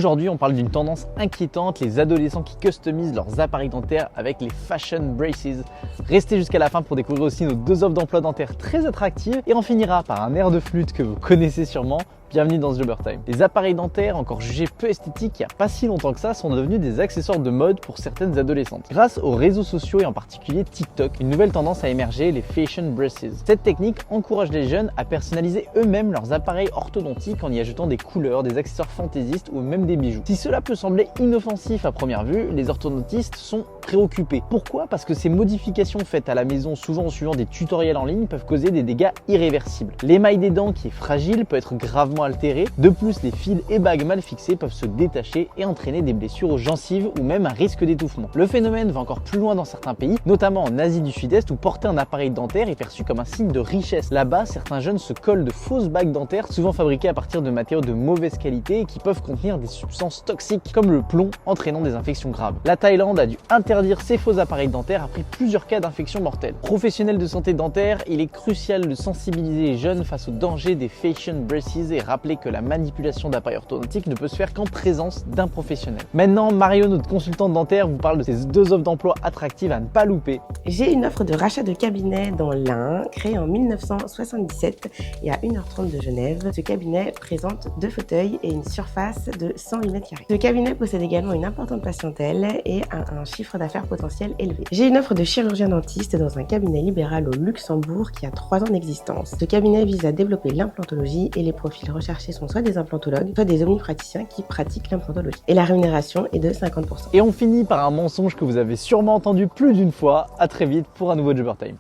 Aujourd'hui, on parle d'une tendance inquiétante, les adolescents qui customisent leurs appareils dentaires avec les Fashion Braces. Restez jusqu'à la fin pour découvrir aussi nos deux offres d'emploi dentaires très attractives et on finira par un air de flûte que vous connaissez sûrement. Bienvenue dans ce Jobber Time. Les appareils dentaires, encore jugés peu esthétiques il n'y a pas si longtemps que ça, sont devenus des accessoires de mode pour certaines adolescentes. Grâce aux réseaux sociaux et en particulier TikTok, une nouvelle tendance a émergé, les Fashion Braces. Cette technique encourage les jeunes à personnaliser eux-mêmes leurs appareils orthodontiques en y ajoutant des couleurs, des accessoires fantaisistes ou même des bijoux. Si cela peut sembler inoffensif à première vue, les orthodontistes sont préoccupés. Pourquoi? Parce que ces modifications faites à la maison, souvent en suivant des tutoriels en ligne, peuvent causer des dégâts irréversibles. L'émail des dents qui est fragile peut être gravement altéré. De plus, les fils et bagues mal fixés peuvent se détacher et entraîner des blessures aux gencives ou même un risque d'étouffement. Le phénomène va encore plus loin dans certains pays, notamment en Asie du Sud-Est où porter un appareil dentaire est perçu comme un signe de richesse. Là-bas, certains jeunes se collent de fausses bagues dentaires, souvent fabriquées à partir de matériaux de mauvaise qualité et qui peuvent contenir des substances toxiques comme le plomb, entraînant des infections graves. La Thaïlande a dû interdire ces faux appareils dentaires après plusieurs cas d'infections mortelles. Professionnels de santé dentaire, il est crucial de sensibiliser les jeunes face aux dangers des Fashion Braces et rappeler que la manipulation d'appareils orthodontiques ne peut se faire qu'en présence d'un professionnel. Maintenant, Mario, notre consultante dentaire, vous parle de ces deux offres d'emploi attractives à ne pas louper. J'ai une offre de rachat de cabinet dans l'Ain, créée en 1977 et à 1h30 de Genève. Ce cabinet présente 2 fauteuils et une surface de 108 m². Ce cabinet possède également une importante patientèle et un chiffre d'affaires potentiel élevé. J'ai une offre de chirurgien dentiste dans un cabinet libéral au Luxembourg qui a 3 ans d'existence. Ce cabinet vise à développer l'implantologie et les profils recherchés sont soit des implantologues, soit des omnipraticiens qui pratiquent l'implantologie. Et la rémunération est de 50%. Et on finit par un mensonge que vous avez sûrement entendu plus d'une fois. À très vite pour un nouveau Jobber Time.